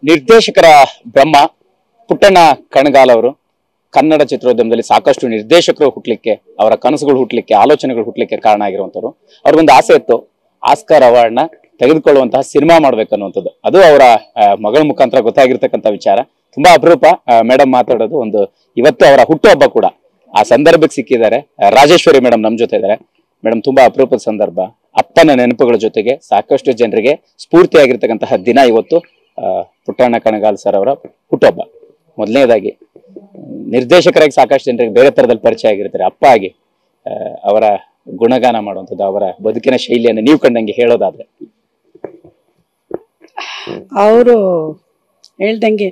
ನಿರ್ದೇಶಕರ ಬ್ರಹ್ಮ ಪುಟ್ಟಣ್ಣ ಕಣಗಾಲ್ ಅವರು ಕನ್ನಡ ಚಿತ್ರೋದ್ಯಮದಲ್ಲಿ ಸಾಕಷ್ಟು ನಿರ್ದೇಶಕರು ಹುಟ್ಟಲಿಕ್ಕೆ, ಅವರ ಕನಸುಗಳು ಹುಟ್ಟಲಿಕ್ಕೆ, ಆಲೋಚನೆಗಳು ಹುಟ್ಟಲಿಕ್ಕೆ ಕಾರಣ ಆಗಿರುವಂತವ್ರು. ಅವ್ರಿಗೊಂದು ಆಸೆ ಇತ್ತು, ಆಸ್ಕರ್ ಅವಾರ್ಡ್ ನ ತೆಗೆದುಕೊಳ್ಳುವಂತಹ ಸಿನಿಮಾ ಮಾಡ್ಬೇಕು ಅನ್ನುವಂಥದ್ದು. ಅದು ಅವರ ಮಗಳ ಮುಖಾಂತರ ಗೊತ್ತಾಗಿರ್ತಕ್ಕಂಥ ವಿಚಾರ. ತುಂಬಾ ಅಪರೂಪ ಮೇಡಮ್ ಮಾತಾಡೋದು. ಇವತ್ತು ಅವರ ಹುಟ್ಟುಹಬ್ಬ ಕೂಡ, ಆ ಸಂದರ್ಭಕ್ಕೆ ಸಿಕ್ಕಿದ್ದಾರೆ. ರಾಜೇಶ್ವರಿ ಮೇಡಮ್ ನಮ್ ಜೊತೆ ಇದ್ದಾರೆ. ಮೇಡಮ್, ತುಂಬಾ ಅಪರೂಪದ ಸಂದರ್ಭ. ಅಪ್ಪನ ನೆನಪುಗಳ ಜೊತೆಗೆ ಸಾಕಷ್ಟು ಜನರಿಗೆ ಸ್ಫೂರ್ತಿಯಾಗಿರ್ತಕ್ಕಂತಹ ದಿನ ಇವತ್ತು. ಪುಟ್ಟಣ್ಣ ಕಣಗಾಲ್ ಸರ್ ಅವರ ಹುಟ್ಟುಹಬ್ಬ. ಮೊದಲನೇದಾಗಿ ನಿರ್ದೇಶಕರಾಗಿ ಸಾಕಷ್ಟು ಜನರಿಗೆ ಬೇರೆ ತರದಲ್ಲಿ ಪರಿಚಯ ಆಗಿರ್ತಾರೆ. ಅಪ್ಪ ಆಗಿ ಅವರ ಗುಣಗಾನ ಮಾಡುವಂಥದ್ದು, ಅವರ ಬದುಕಿನ ಶೈಲಿಯನ್ನು ನೀವು ಕಂಡಂಗೆ ಹೇಳೋದಾದ್ರೆ. ಅವರು ಹೇಳ್ದಂಗೆ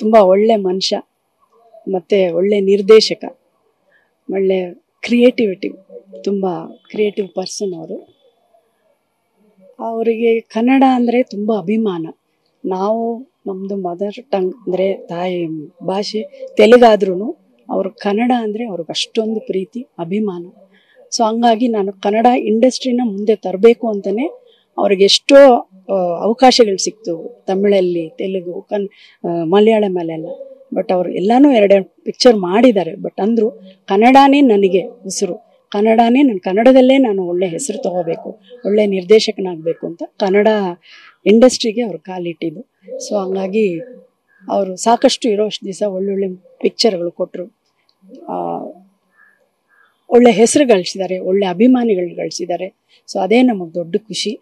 ತುಂಬಾ ಒಳ್ಳೆ ಮನುಷ್ಯ, ಮತ್ತೆ ಒಳ್ಳೆ ನಿರ್ದೇಶಕ, ಒಳ್ಳೆ ಕ್ರಿಯೇಟಿವಿಟಿ, ತುಂಬಾ ಕ್ರಿಯೇಟಿವ್ ಪರ್ಸನ್ ಅವರು. ಅವರಿಗೆ ಕನ್ನಡ ಅಂದರೆ ತುಂಬ ಅಭಿಮಾನ. ನಾವು ನಮ್ಮದು ಮದರ್ ಟಂಗ್ ಅಂದರೆ ತಾಯಿ ಭಾಷೆ ತೆಲುಗಾದ್ರೂ ಅವರು ಕನ್ನಡ ಅಂದರೆ ಅವ್ರಿಗೆ ಅಷ್ಟೊಂದು ಪ್ರೀತಿ, ಅಭಿಮಾನ. ಸೊ ಹಂಗಾಗಿ ನಾನು ಕನ್ನಡ ಇಂಡಸ್ಟ್ರಿನ ಮುಂದೆ ತರಬೇಕು ಅಂತಲೇ ಅವ್ರಿಗೆ ಎಷ್ಟೋ ಅವಕಾಶಗಳು ಸಿಕ್ತು. ತಮಿಳಲ್ಲಿ, ತೆಲುಗು, ಮಲಯಾಳಮಲ್ಲೆಲ್ಲ. ಬಟ್ ಅವರು ಎಲ್ಲನೂ ಎರಡೆರಡು ಪಿಕ್ಚರ್ ಮಾಡಿದ್ದಾರೆ. ಬಟ್ ಅಂದರು ಕನ್ನಡನೇ ನನಗೆ ಉಸಿರು, ಕನ್ನಡನೇ ನಾನು ಕನ್ನಡದಲ್ಲೇ ನಾನು ಒಳ್ಳೆ ಹೆಸರು ತಗೋಬೇಕು, ಒಳ್ಳೆ ನಿರ್ದೇಶಕನಾಗಬೇಕು ಅಂತ ಕನ್ನಡ ಇಂಡಸ್ಟ್ರಿಗೆ ಅವ್ರು ಕಾಲಿಟ್ಟಿದ್ದು. ಸೊ ಹಂಗಾಗಿ ಅವರು ಸಾಕಷ್ಟು ಇರೋಷ್ಟು ದಿವಸ ಒಳ್ಳೊಳ್ಳೆ ಪಿಕ್ಚರ್ಗಳು ಕೊಟ್ಟರು, ಒಳ್ಳೆ ಹೆಸರು ಗಳಿಸಿದ್ದಾರೆ, ಒಳ್ಳೆ ಅಭಿಮಾನಿಗಳು ಗಳಿಸಿದ್ದಾರೆ. ಸೊ ಅದೇ ನಮಗೆ ದೊಡ್ಡ ಖುಷಿ.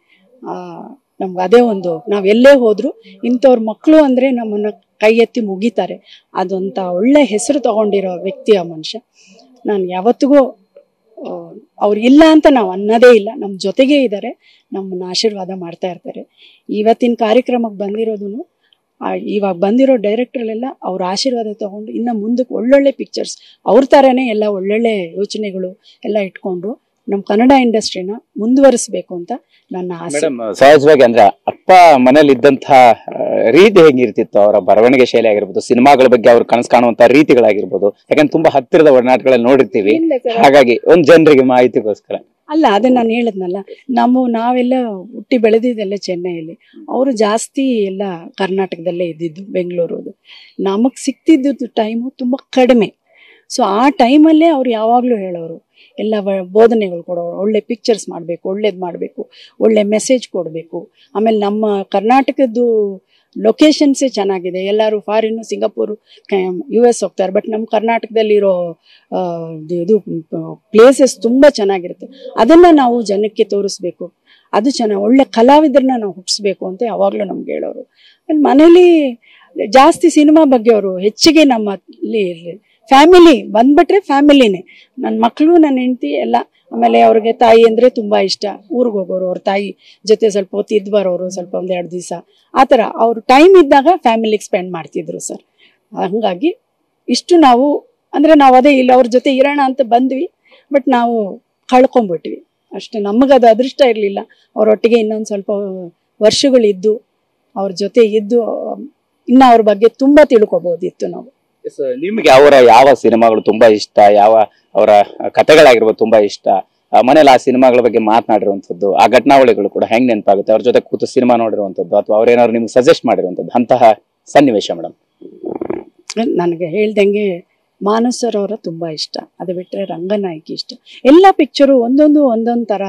ನಮ್ಗೆ ಅದೇ ಒಂದು, ನಾವೆಲ್ಲೇ ಹೋದ್ರು ಇಂಥವ್ರ ಮಕ್ಕಳು ಅಂದರೆ ನಮ್ಮನ್ನು ಕೈ ಎತ್ತಿ ಮುಗಿತಾರೆ. ಅದಂಥ ಒಳ್ಳೆ ಹೆಸರು ತಗೊಂಡಿರೋ ವ್ಯಕ್ತಿ ಆ ಮನುಷ್ಯ. ನಾನು ಯಾವತ್ತಿಗೂ ಅವ್ರು ಇಲ್ಲ ಅಂತ ನಾವು ಅನ್ನೋದೇ ಇಲ್ಲ, ನಮ್ಮ ಜೊತೆಗೇ ಇದ್ದಾರೆ, ನಮ್ಮನ್ನ ಆಶೀರ್ವಾದ ಮಾಡ್ತಾ ಇರ್ತಾರೆ. ಇವತ್ತಿನ ಕಾರ್ಯಕ್ರಮಕ್ಕೆ ಬಂದಿರೋದು, ಇವಾಗ ಬಂದಿರೋ ಡೈರೆಕ್ಟ್ರಲ್ಲೆಲ್ಲ ಅವ್ರ ಆಶೀರ್ವಾದ ತಗೊಂಡು ಇನ್ನು ಮುಂದಕ್ಕೆ ಒಳ್ಳೊಳ್ಳೆ ಪಿಕ್ಚರ್ಸ್ ಅವ್ರ ಥರನೇ ಎಲ್ಲ ಒಳ್ಳೊಳ್ಳೆ ಯೋಚನೆಗಳು ಎಲ್ಲ ಇಟ್ಕೊಂಡು ನಮ್ಮ ಕನ್ನಡ ಇಂಡಸ್ಟ್ರಿನ ಮುಂದುವರಿಸಬೇಕು ಅಂತ ನನ್ನ ಆಸೆ. ಸಹಜವಾಗಿ ಅಂದ್ರೆ ಅಪ್ಪ ಮನೇಲಿ ಇದ್ದಂತಹ ರೀತಿ ಹೇಗಿರ್ತಿತ್ತು, ಅವರ ಬರವಣಿಗೆ ಶೈಲಿ ಆಗಿರ್ಬೋದು, ಸಿನಿಮಾಗಳ ಬಗ್ಗೆ ಅವ್ರು ಕನಸು ಕಾಣುವಂತಹ ರೀತಿಗಳಾಗಿರ್ಬೋದು, ಯಾಕಂದ್ರೆ ತುಂಬಾ ಹತ್ತಿರದ ಒಡನಾಟಗಳಲ್ಲಿ ನೋಡಿರ್ತೀವಿ. ಹಾಗಾಗಿ ಒಂದ್ ಜನರಿಗೆ ಮಾಹಿತಿಗೋಸ್ಕರ ಅಲ್ಲ, ಅದೇ ನಾನು ಹೇಳದ್ನಲ್ಲ, ನಾವೆಲ್ಲ ಹುಟ್ಟಿ ಬೆಳೆದಿದ್ದೆಲ್ಲ ಚೆನ್ನೈಯಲ್ಲಿ, ಅವರು ಜಾಸ್ತಿ ಎಲ್ಲ ಕರ್ನಾಟಕದಲ್ಲೇ ಇದ್ದಿದ್ದು, ಬೆಂಗಳೂರು. ನಮಗೆ ಸಿಕ್ತಿದ್ದು ಟೈಮು ತುಂಬ ಕಡಿಮೆ. ಸೊ ಆ ಟೈಮಲ್ಲೇ ಅವ್ರು ಯಾವಾಗಲೂ ಹೇಳೋರು, ಎಲ್ಲ ಬೋಧನೆಗಳು ಕೊಡೋರು, ಒಳ್ಳೆ ಪಿಕ್ಚರ್ಸ್ ಮಾಡಬೇಕು, ಒಳ್ಳೇದು ಮಾಡಬೇಕು, ಒಳ್ಳೆ ಮೆಸೇಜ್ ಕೊಡಬೇಕು. ಆಮೇಲೆ ನಮ್ಮ ಕರ್ನಾಟಕದ್ದು ಲೊಕೇಶನ್ಸೇ ಚೆನ್ನಾಗಿದೆ. ಎಲ್ಲರೂ ಫಾರಿನ್ನು, ಸಿಂಗಾಪುರು, US ಹೋಗ್ತಾರೆ. ಬಟ್ ನಮ್ಮ ಕರ್ನಾಟಕದಲ್ಲಿರೋ ಇದು ಪ್ಲೇಸಸ್ ತುಂಬ ಚೆನ್ನಾಗಿರುತ್ತೆ. ಅದನ್ನು ನಾವು ಜನಕ್ಕೆ ತೋರಿಸ್ಬೇಕು, ಅದು ಚೆನ್ನಾಗಿ ಒಳ್ಳೆ ಕಲಾವಿದರನ್ನ ನಾವು ಹುಟ್ಟಿಸ್ಬೇಕು ಅಂತ ಯಾವಾಗಲೂ ನಮ್ಗೆ ಹೇಳೋರು. ಆಮೇಲೆ ಮನೇಲಿ ಜಾಸ್ತಿ ಸಿನಿಮಾ ಬಗ್ಗೆ ಅವರು ಹೆಚ್ಚಿಗೆ ನಮ್ಮಲ್ಲಿ ಫ್ಯಾಮಿಲಿ ಬಂದ್ಬಿಟ್ರೆ ಫ್ಯಾಮಿಲಿನೇ, ನನ್ನ ಮಕ್ಕಳು, ನನ್ನ ಹೆಂಡತಿ ಎಲ್ಲ. ಆಮೇಲೆ ಅವ್ರಿಗೆ ತಾಯಿ ಅಂದರೆ ತುಂಬ ಇಷ್ಟ. ಊರಿಗೆ ಹೋಗೋರು, ಅವ್ರ ತಾಯಿ ಜೊತೆ ಸ್ವಲ್ಪ ಹೊತ್ತು ಇದ್ದು ಬರೋರು, ಸ್ವಲ್ಪ 1-2 ದಿವಸ ಆ ಥರ ಅವ್ರು ಟೈಮ್ ಇದ್ದಾಗ ಫ್ಯಾಮಿಲಿಗೆ ಸ್ಪೆಂಡ್ ಮಾಡ್ತಿದ್ರು ಸರ್. ಹಾಗಾಗಿ ಇಷ್ಟು ನಾವು ಅಂದರೆ ನಾವು ಅದೇ ಇಲ್ಲ ಅವ್ರ ಜೊತೆ ಇರೋಣ ಅಂತ ಬಂದ್ವಿ, ಬಟ್ ನಾವು ಕಳ್ಕೊಂಬಿಟ್ವಿ ಅಷ್ಟೇ. ನಮಗದು ಅದೃಷ್ಟ ಇರಲಿಲ್ಲ. ಅವರೊಟ್ಟಿಗೆ ಇನ್ನೊಂದು ಸ್ವಲ್ಪ ವರ್ಷಗಳಿದ್ದು ಅವ್ರ ಜೊತೆ ಇದ್ದು ಇನ್ನು ಅವ್ರ ಬಗ್ಗೆ ತುಂಬ ತಿಳ್ಕೊಬೋದಿತ್ತು ನಾವು. ನಿಮ್ಗೆ ಅವರ ಯಾವ ಸಿನಿಮಾಗಳು ತುಂಬಾ ಇಷ್ಟ, ಯಾವ ಅವರ ಕಥೆಗಳಾಗಿರ್ಬೋದು ತುಂಬಾ ಇಷ್ಟ, ಮನೇಲಿ ಆ ಸಿನಿಮಾಗಳ ಬಗ್ಗೆ ಮಾತನಾಡಿರುವಂಥದ್ದು, ಆ ಘಟನಾವಳಿಗಳು ಕೂಡ ಹೆಂಗ್ ನೆನಪಾಗುತ್ತೆ, ಅವ್ರ ಜೊತೆ ಕೂತು ಸಿನಿಮಾ ನೋಡಿರುವಂಥದ್ದು, ಅಥವಾ ಅವ್ರೇನಾದ್ರು ನಿಮ್ಗೆ ಸಜೆಸ್ಟ್ ಮಾಡಿರುವಂಥದ್ದು ಅಂತಹ ಸನ್ನಿವೇಶ? ಮೇಡಮ್, ನನಗೆ ಹೇಳ್ದಂಗೆ ಮಾನಸ್ ಸರ್ ಅವರ ತುಂಬ ಇಷ್ಟ. ಅದು ಬಿಟ್ಟರೆ ರಂಗನಾಯಕಿ ಇಷ್ಟ. ಎಲ್ಲ ಪಿಕ್ಚರು ಒಂದೊಂದು ಥರ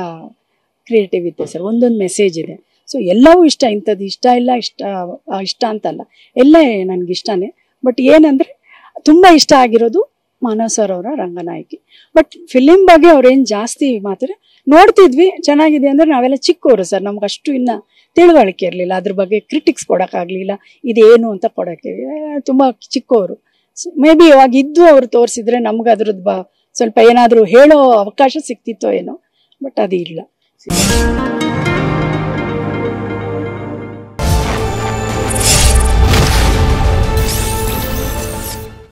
ಕ್ರಿಯೇಟಿವ್ ಇದೆ ಸರ್, ಒಂದೊಂದು ಮೆಸೇಜ್ ಇದೆ. ಸೊ ಎಲ್ಲವೂ ಇಷ್ಟ, ಇಂಥದ್ದು ಇಷ್ಟ ಇಲ್ಲ, ಇಷ್ಟ ಅಂತಲ್ಲ, ಎಲ್ಲ ನನಗಿಷ್ಟನೇ. ಬಟ್ ಏನಂದರೆ ತುಂಬ ಇಷ್ಟ ಆಗಿರೋದು ಮಾನವ್ ಸರ್ ಅವರ ರಂಗನಾಯಕಿ. ಬಟ್ ಫಿಲಿಮ್ ಬಗ್ಗೆ ಅವ್ರೇನು ಜಾಸ್ತಿ ನೋಡ್ತಿದ್ವಿ, ಚೆನ್ನಾಗಿದೆ ಅಂದರೆ ನಾವೆಲ್ಲ ಚಿಕ್ಕವರು ಸರ್, ನಮ್ಗೆ ಅಷ್ಟು ಇನ್ನು ತಿಳುವಳಿಕೆ ಇರಲಿಲ್ಲ, ಅದ್ರ ಬಗ್ಗೆ ಕ್ರಿಟಿಕ್ಸ್ ಕೊಡೋಕ್ಕಾಗಲಿಲ್ಲ, ಇದೇನು ಅಂತ ಕೊಡೋಕ್ಕೆ ತುಂಬ ಚಿಕ್ಕವರು. ಮೇ ಬಿ ಇವಾಗ ಇದ್ದು ಅವರು ತೋರಿಸಿದ್ರೆ ನಮ್ಗೆ ಅದ್ರದ್ದು ಸ್ವಲ್ಪ ಏನಾದರೂ ಹೇಳೋ ಅವಕಾಶ ಸಿಕ್ತಿತ್ತೋ ಏನೋ, ಬಟ್ ಅದು ಇಲ್ಲ.